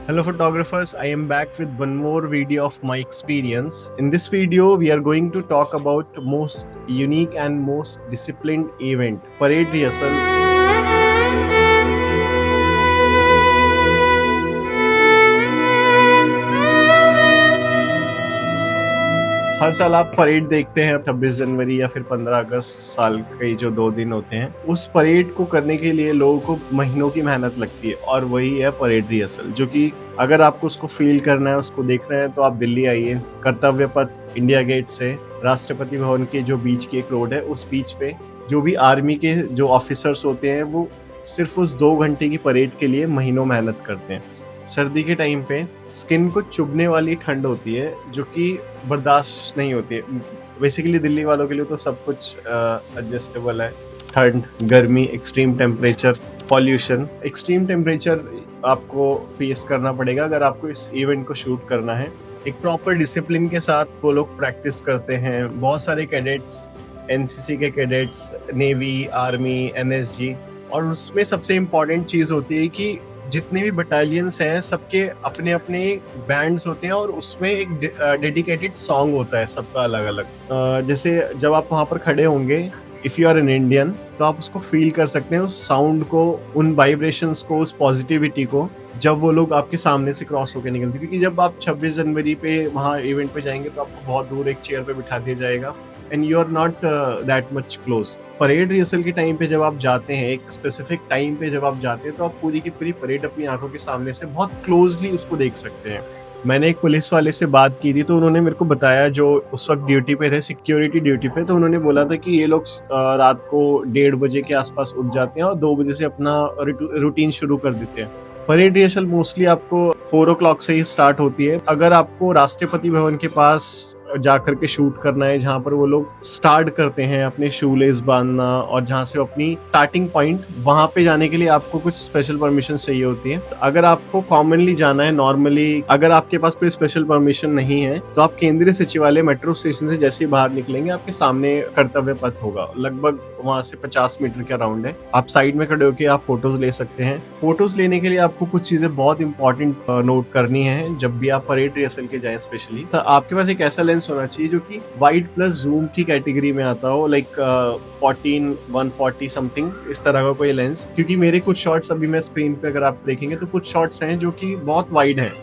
Hello photographers, I am back with one more video of my experience. In this video, we are going to talk about most unique and most disciplined event, parade rehearsal. हर साल आप parade देखते हैं 26 जनवरी या फिर 15 अगस्त साल के जो 2 दिन होते हैं। उस परेड को करने के लिए लोगों को महीनों की मेहनत लगती है और वही है परेड रिहर्सल, जो कि अगर आपको उसको फील करना है, उसको देखना है तो आप दिल्ली आइए। कर्तव्य पथ इंडिया गेट से राष्ट्रपति भवन के जो बीच की एक रोड है, उस बीच पे जो भी आर्मी के जो ऑफिसर्स होते हैं वो सिर्फ उस 2 घंटे की परेड के लिए महीनों मेहनत करते हैं। सर्दी के टाइम पे स्किन को चुभने वाली ठंड होती है जो कि बर्दाश्त नहीं होती है। बेसिकली दिल्ली वालों के लिए तो सब कुछ एडजस्टेबल है। ठंड, गर्मी, extreme temperature, pollution. Extreme temperature आपको फेस करना पड़ेगा अगर आपको इस इवेंट को शूट करना है। एक प्रॉपर डिसिप्लिन के साथ वो लोग प्रैक्टिस करते हैं। बहुत सारे कैडेट्स, एनसीसी के कैडेट्स, नेवी, आर्मी, एनएसजी, और उसमें सबसे इम्पोर्टेंट चीज़ होती है कि जितने भी बटालियंस हैं सबके अपने अपने बैंड्स होते हैं और उसमें एक डेडिकेटेड सॉन्ग होता है सबका अलग अलग। जैसे जब आप वहाँ पर खड़े होंगे, if you are an Indian, तो आप उसको फील कर सकते हैं, उस साउंड को, उन वाइब्रेशंस को, उस पॉजिटिविटी को, जब वो लोग आपके सामने से क्रॉस होकर निकलते हैं। क्योंकि जब आप 26 जनवरी पे वहाँ इवेंट पे जाएंगे तो आपको बहुत दूर एक चेयर पे बिठा दिया जाएगा and you are not that much close. Parade rehearsal के टाइम पे जब आप जाते हैं, एक स्पेसिफिक टाइम पे जब आप जाते हैं, तो आप पूरी की पूरी परेड अपनी आंखों के सामने से बहुत क्लोजली उसको देख सकते हैं। मैंने एक पुलिस वाले से बात की थी तो उन्होंने मेरे को बताया, जो उस वक्त ड्यूटी पे थे, सिक्योरिटी ड्यूटी पे, तो उन्होंने बोला था कि ये लोग रात को 1:30 बजे के आसपास उठ जाते हैं और 2 बजे से अपना रूटीन शुरू कर देते हैं। परेड रिहर्सल मोस्टली आपको 4 o'clock से ही स्टार्ट होती है। अगर आपको राष्ट्रपति भवन के पास जाकर के शूट करना है, जहाँ पर वो लोग स्टार्ट करते हैं अपने शूलेस बांधना, और जहाँ से अपनी स्टार्टिंग पॉइंट, वहां पे जाने के लिए आपको कुछ स्पेशल परमिशन चाहिए होती है। अगर आपको कॉमनली जाना है, नॉर्मली अगर आपके पास कोई स्पेशल परमिशन नहीं है, तो आप केंद्रीय सचिवालय मेट्रो स्टेशन से जैसे ही बाहर निकलेंगे, आपके सामने कर्तव्य पथ होगा। लगभग वहां से 50 मीटर का राउंड है। आप साइड में खड़े होकर आप फोटोज ले सकते हैं। फोटोज लेने के लिए आपको कुछ चीजें बहुत इंपॉर्टेंट नोट करनी है जब भी आप परेड रिहर्सल के जाएं। स्पेशली तो आपके पास एक ऐसा लेंस होना चाहिए जो कि वाइड प्लस जूम की कैटेगरी में आता हो, लाइक 14-140 समथिंग, इस तरह का कोई लेंस। क्योंकि मेरे कुछ शॉट्स अभी मैं स्क्रीन पे अगर आप देखेंगे तो कुछ शॉट्स हैं जो कि बहुत वाइड हैं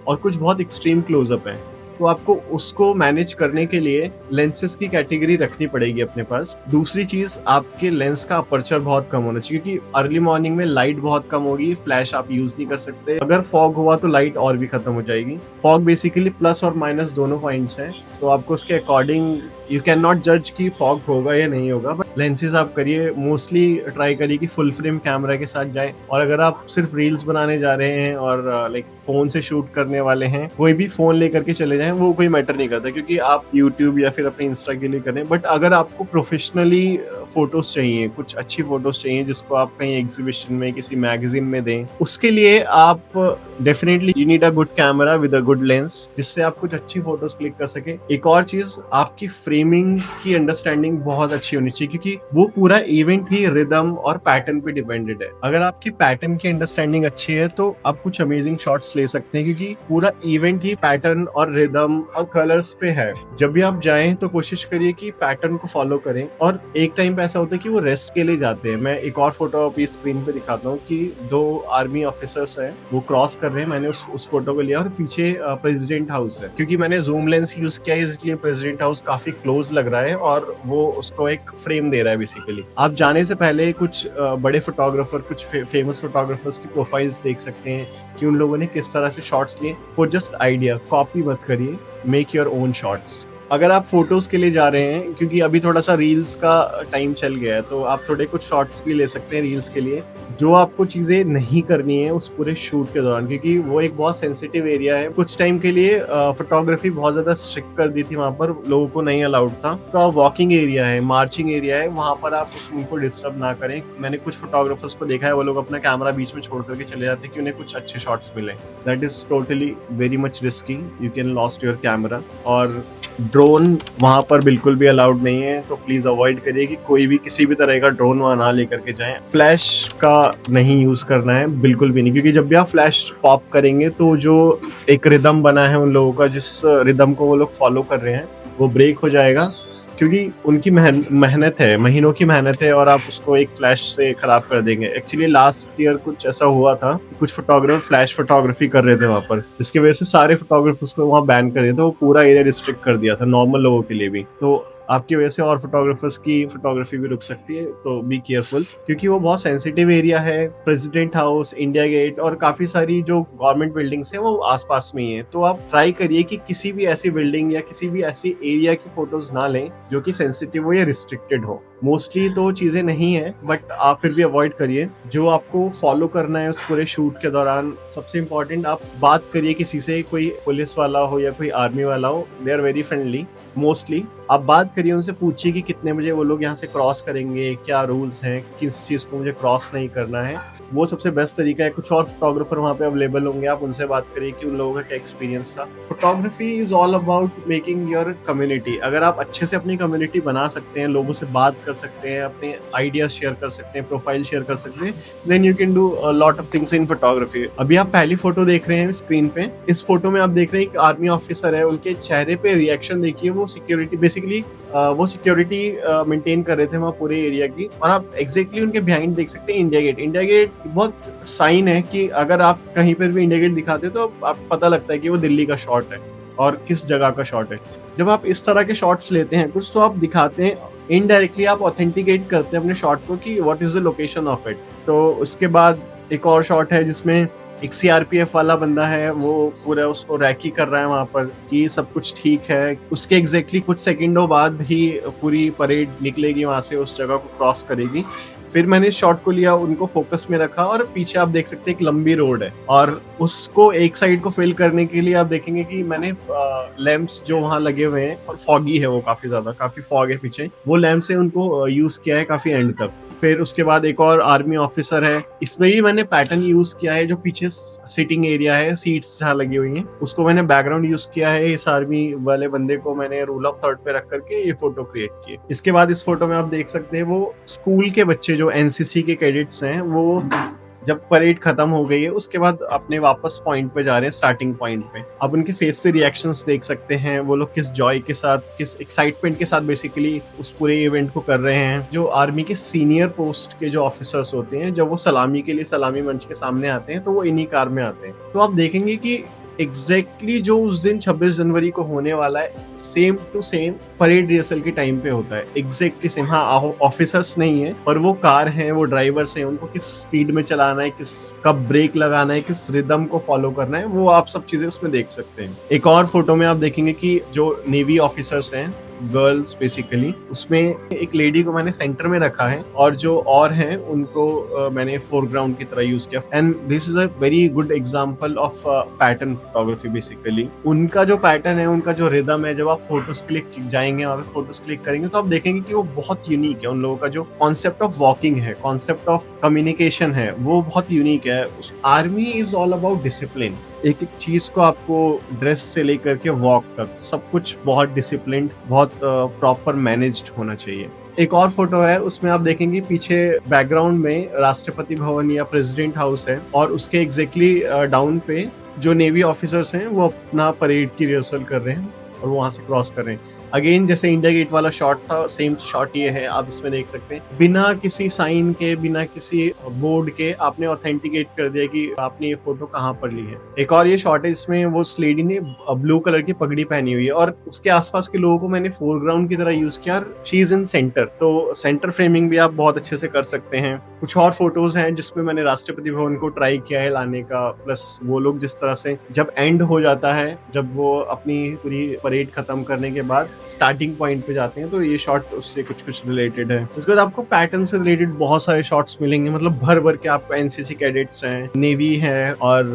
और कुछ बहुत एक्सट्रीम क्लोजअप है। तो आपको उसको मैनेज करने के लिए लेंसेज की कैटेगरी रखनी पड़ेगी अपने पास। दूसरी चीज, आपके लेंस का अपर्चर बहुत कम होना चाहिए, क्योंकि अर्ली मॉर्निंग में लाइट बहुत कम होगी, फ्लैश आप यूज नहीं कर सकते। अगर फॉग हुआ तो लाइट और भी खत्म हो जाएगी। फॉग बेसिकली प्लस और माइनस दोनों पॉइंट्स हैं, तो आपको उसके अकॉर्डिंग यू कैन नॉट जज कि फॉग होगा या नहीं होगा। बट लेंसेज आप करिए, मोस्टली ट्राई करिए कि फुल फ्रेम कैमरा के साथ जाएं। और अगर आप सिर्फ रील्स बनाने जा रहे हैं और लाइक फोन से शूट करने वाले हैं, कोई भी फोन लेकर के चले जाएं, वो कोई मैटर नहीं करता, क्योंकि आप यूट्यूब या फिर अपने इंस्टा के लिए करें। बट अगर आपको प्रोफेशनली फोटोज चाहिए, कुछ अच्छी फोटोज चाहिए जिसको आप कहीं एग्जीबिशन में, किसी मैगजीन में दें, उसके लिए आप definitely you need a good camera with a good lens, जिससे आप कुछ अच्छी फोटोज क्लिक कर सके। एक और चीज, आपकी फ्रेमिंग की अंडरस्टैंडिंग बहुत अच्छी होनी चाहिए, क्योंकि वो पूरा इवेंट ही रिदम और पैटर्न पे डिपेंडेड है। अगर आपकी पैटर्न की अंडरस्टैंडिंग अच्छी है तो आप कुछ अमेजिंग शॉट्स ले सकते हैं, क्योंकि पूरा इवेंट ही पैटर्न और रिदम और कलर्स पे है। जब भी आप जाएं तो कोशिश करिए कि पैटर्न को फॉलो करें। और एक टाइम पे ऐसा होता है कि वो रेस्ट के लिए जाते हैं। मैं एक और फोटो अभी स्क्रीन पे दिखाता हूँ कि 2 आर्मी ऑफिसर्स हैं, वो क्रॉस कर रहे हैं। मैंने उस फोटो को लिया और पीछे प्रेसिडेंट हाउस है। क्योंकि मैंने जूम लेंस यूज किया है, इसलिए प्रेसिडेंट हाउस काफी क्लोज लग रहा है और वो उसको एक फ्रेम दे रहा है बेसिकली। आप जाने से पहले कुछ बड़े फोटोग्राफर, कुछ फेमस फोटोग्राफर्स की प्रोफाइल्स देख सकते हैं कि उन लोगों ने किस तरह से शॉट्स लिए। फॉर जस्ट आइडिया, कॉपी मत करिए, मेक योर ओन शॉट्स। अगर आप फोटोज के लिए जा रहे हैं, क्योंकि अभी थोड़ा सा रील्स का टाइम चल गया है, तो आप थोड़े कुछ शॉट्स भी ले सकते हैं रील्स के लिए। जो आपको चीजें नहीं करनी है उस पूरे शूट के दौरान, क्योंकि वो एक बहुत सेंसिटिव एरिया है। कुछ टाइम के लिए फोटोग्राफी बहुत ज्यादा स्ट्रिक्ट कर दी थी, वहां पर लोगों को नहीं अलाउड था। तो वॉकिंग एरिया है, मार्चिंग एरिया है, वहां पर आप उनको डिस्टर्ब ना करें। मैंने कुछ फोटोग्राफर्स को देखा है, वो लोग अपना कैमरा बीच में छोड़ करके चले जाते हैं कि उन्हें कुछ अच्छे शॉट्स मिले। That is totally very much risky, you can lost your camera. और ड्रोन वहां पर बिल्कुल भी अलाउड नहीं है, तो प्लीज अवॉइड करिए कि कोई भी किसी भी तरह का ड्रोन वहां ना लेकर के जाएं। फ्लैश का नहीं यूज करना है, बिल्कुल भी नहीं, क्योंकि जब भी आप फ्लैश पॉप करेंगे तो जो एक रिदम बना है उन लोगों का, जिस रिदम को वो लोग फॉलो कर रहे हैं, वो ब्रेक हो जाएगा, क्योंकि उनकी मेहनत है, महीनों की मेहनत है, और आप उसको एक फ्लैश से खराब कर देंगे। एक्चुअली लास्ट ईयर कुछ ऐसा हुआ था, कुछ फोटोग्राफर फ्लैश फोटोग्राफी कर रहे थे वहां पर, जिसकी वजह से सारे फोटोग्राफर्स को वहां बैन कर दिया था, वो पूरा एरिया रिस्ट्रिक्ट कर दिया था नॉर्मल लोगों के लिए भी। तो आपकी वजह से और फोटोग्राफर्स की फोटोग्राफी भी रुक सकती है, तो बी केयरफुल, क्योंकि वो बहुत सेंसिटिव एरिया है। प्रेसिडेंट हाउस, इंडिया गेट और काफी सारी जो गवर्नमेंट बिल्डिंग्स हैं वो आसपास में ही है। तो आप ट्राई करिए कि किसी भी ऐसी बिल्डिंग या किसी भी ऐसी एरिया की फोटोज ना लें जो कि सेंसिटिव हो या रिस्ट्रिक्टेड हो। मोस्टली तो चीजें नहीं है, बट आप फिर भी अवॉइड करिए। जो आपको फॉलो करना है उस पूरे शूट के दौरान, सबसे इम्पोर्टेंट आप बात करिए किसी से, कोई पुलिस वाला हो या कोई आर्मी वाला हो, they are very friendly mostly. आप बात करिए उनसे, पूछिए कि कितने बजे वो लोग यहाँ से क्रॉस करेंगे, क्या रूल्स हैं, किस चीज को मुझे क्रॉस नहीं करना है। वो सबसे बेस्ट तरीका है। कुछ और फोटोग्राफर वहाँ पे अवेलेबल होंगे, आप उनसे बात करिए कि उन लोगों का क्या एक्सपीरियंस था। Photography is all about making your community. अगर आप अच्छे से अपनी कम्युनिटी बना सकते हैं, लोगों से बात कर सकते हैं, अपने आइडियाज शेयर कर सकते हैं, प्रोफाइल शेयर कर सकते हैं, then you can do a lot of things in photography. अभी आप पहली फोटो देख रहे हैं स्क्रीन पे, इस फोटो में आप देख रहे हैं एक आर्मी ऑफिसर है, उनके चेहरे पे रिएक्शन देखिए, वो सिक्योरिटी बेसिकली वो सिक्योरिटी मेंटेन कर रहे थे वहाँ पूरे एरिया की। और आप एग्जैक्टली उनके बिहाइंड देख सकते हैं इंडिया गेट। इंडिया गेट बहुत साइन है कि अगर आप कहीं पर भी इंडिया गेट दिखाते हो तो आप पता लगता है कि वो दिल्ली का शॉट है और किस जगह का शॉट है। जब आप इस तरह के शॉट्स लेते हैं कुछ, तो आप दिखाते हैं इनडायरेक्टली, आप ऑथेंटिकेट करते हैं अपने शॉट को कि what is the location of it. तो उसके बाद एक और शॉट है जिसमें एक सीआरपीएफ वाला बंदा है, वो पूरा उसको रैकी कर रहा है वहां पर कि सब कुछ ठीक है। उसके एग्जैक्टली कुछ सेकंडों बाद ही पूरी परेड निकलेगी वहां से, उस जगह को क्रॉस करेगी। फिर मैंने इस शॉट को लिया, उनको फोकस में रखा, और पीछे आप देख सकते हैं एक लंबी रोड है, और उसको एक साइड को फिल करने के लिए आप देखेंगे कि मैंने लैंप्स जो वहां लगे हुए हैं, और फॉगी है वो, काफी फॉग है पीछे, वो लैंप से उनको यूज किया है काफी एंड तक। फिर उसके बाद एक और आर्मी ऑफिसर है, इसमें भी मैंने पैटर्न यूज किया है। जो पीछे सिटिंग एरिया है, सीट्स जहाँ लगी हुई हैं, उसको मैंने बैकग्राउंड यूज किया है। इस आर्मी वाले बंदे को मैंने रूल ऑफ थर्ड पे रख करके ये फोटो क्रिएट की। इसके बाद इस फोटो में आप देख सकते हैं वो स्कूल के बच्चे जो एनसीसी के कैडेट्स हैं, वो जब परेड खत्म हो गई है उसके बाद अपने वापस पॉइंट पे जा रहे हैं, स्टार्टिंग पॉइंट पे। आप उनके फेस पे रिएक्शंस देख सकते हैं, वो लोग किस जॉय के साथ, किस एक्साइटमेंट के साथ बेसिकली उस पूरे इवेंट को कर रहे हैं। जो आर्मी के सीनियर पोस्ट के जो ऑफिसर्स होते हैं, जब वो सलामी के लिए सलामी मंच के सामने आते हैं, तो वो इन्हीं कार में आते हैं। तो आप देखेंगे कि एग्जैक्टली जो उस दिन 26 जनवरी को होने वाला है, same to same parade rehearsal के टाइम पे होता है, एग्जैक्टली सेम। हाँ, ऑफिसर्स नहीं है, पर वो कार हैं, वो ड्राइवर्स हैं, उनको किस स्पीड में चलाना है, किस कब ब्रेक लगाना है, किस रिदम को फॉलो करना है, वो आप सब चीजें उसमें देख सकते हैं। एक और फोटो में आप देखेंगे कि जो नेवी ऑफिसर्स हैं, गर्ल्स बेसिकली, उसमें एक लेडी को मैंने सेंटर में रखा है, और जो और हैं उनको मैंने फोरग्राउंड की तरह यूज किया। And this is a very good example of pattern photography. Basically उनका जो पैटर्न है, उनका जो रिदम है, जब आप फोटोज क्लिक जाएंगे और फोटोज क्लिक करेंगे तो आप देखेंगे कि वो बहुत यूनिक है। उन लोगों का जो कॉन्सेप्ट ऑफ वॉकिंग है, कॉन्सेप्ट ऑफ कम्युनिकेशन है, वो बहुत यूनिक है। Army is all about discipline. एक एक चीज को आपको ड्रेस से लेकर के वॉक तक सब कुछ बहुत डिसिप्लिन, बहुत प्रॉपर मैनेज्ड होना चाहिए। एक और फोटो है, उसमें आप देखेंगे पीछे बैकग्राउंड में राष्ट्रपति भवन या प्रेसिडेंट हाउस है, और उसके एग्जैक्टली डाउन पे जो नेवी ऑफिसर्स हैं वो अपना परेड की रिहर्सल कर रहे हैं और वो वहां से क्रॉस कर रहे हैं। अगेन जैसे इंडिया गेट वाला शॉट था, सेम शॉट ये है। आप इसमें देख सकते हैं बिना किसी साइन के, बिना किसी बोर्ड के आपने ऑथेंटिकेट कर दिया कि आपने ये फोटो कहाँ पर ली है। एक और ये शॉट है जिसमें वो लेडी ने ब्लू कलर की पगड़ी पहनी हुई है, और उसके आसपास के लोगों को मैंने फोरग्राउंड की तरह यूज किया, और शी इज इन सेंटर। तो सेंटर फ्रेमिंग भी आप बहुत अच्छे से कर सकते हैं। कुछ और फोटोज हैं जिसमें मैंने राष्ट्रपति भवन को ट्राई किया है लाने का, प्लस वो लोग जिस तरह से जब एंड हो जाता है, जब वो अपनी पूरी परेड खत्म करने के बाद स्टार्टिंग पॉइंट पे जाते हैं, तो ये शॉट उससे कुछ कुछ रिलेटेड है। उसके बाद आपको पैटर्न से रिलेटेड बहुत सारे शॉट्स मिलेंगे, मतलब भर भर के आपको एनसीसी कैडेट्स हैं, नेवी है, और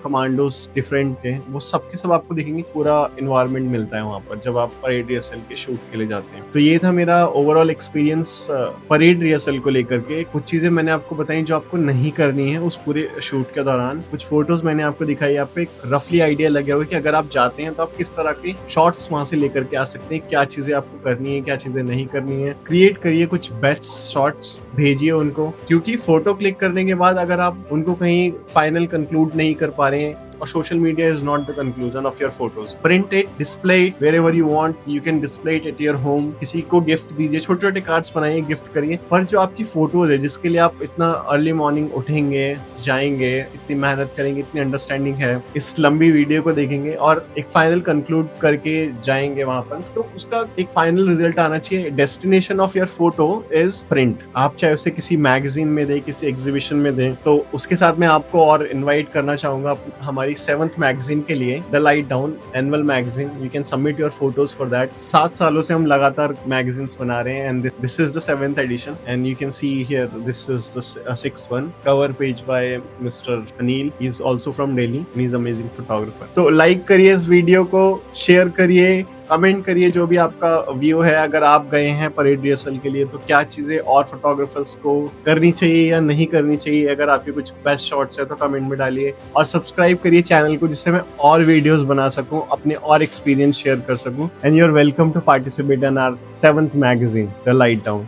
कमांडोज डिफरेंट के, वो सब के सब आपको दिखेंगे। पूरा इन्वायरमेंट मिलता है वहां पर जब आप परेड रिहर्सल के शूट के लिए जाते हैं। तो ये था मेरा ओवरऑल एक्सपीरियंस परेड रिहर्सल को लेकर के। कुछ चीजें मैंने आपको बताई जो आपको नहीं करनी है उस पूरे शूट के दौरान। कुछ फोटोज मैंने आपको दिखाई, आपको एक रफली आइडिया लग गया होगा कि अगर आप जाते हैं तो आप किस तरह के शॉट्स वहां से लेकर के आ सकते हैं। सकते हैं क्या चीजें आपको करनी है, क्या चीजें नहीं करनी है। क्रिएट करिए कुछ बेस्ट शॉट्स, भेजिए उनको, क्योंकि फोटो क्लिक करने के बाद अगर आप उनको कहीं फाइनल कंक्लूड नहीं कर पा रहे हैं, और social media is not the conclusion of your photos. Print it, display it wherever you want. You can display it at your home. किसी को गिफ्ट दीजिए, छोटे छोटे कार्ड्स बनाइए, गिफ्ट करिए। पर जो आपकी फोटोज है, जिसके लिए आप इतना अर्ली मॉर्निंग उठेंगे, जाएंगे, इतनी मेहनत करेंगे, इतनी अंडरस्टैंडिंग है, इस लंबी वीडियो को देखेंगे और एक फाइनल कंक्लूड करके जाएंगे वहां पर, तो उसका एक फाइनल रिजल्ट आना चाहिए। Destination of your photo is print. आप चाहे उसे किसी मैगजीन में दें, किसी एग्जीबिशन में दें, तो उसके साथ मैं आपको और इन्वाइट करना चाहूंगा हमारी 7th मैगजीन के लिए, the light down annual magazine. You can submit your photos for that. 7 सालों से हम लगातार मैगजीन्स बना रहे हैं, and this is the 7th edition, and you can see here this is the 6th one, cover page by mister Anil. He is also from Delhi, he is amazing photographer. तो like करिए इस वीडियो को, share करिए, comment करिए जो भी आपका view है। अगर आप गए हैं परेड रिहर्सल के लिए तो क्या चीजें और फोटोग्राफर्स को करनी चाहिए या नहीं करनी चाहिए। अगर आपके कुछ बेस्ट शॉट्स है तो कमेंट में डालिए, और सब्सक्राइब करिए चैनल को, जिससे मैं और वीडियोस बना सकूं, अपने और एक्सपीरियंस शेयर कर सकूं। And you are welcome to participate in our 7th magazine, the light down.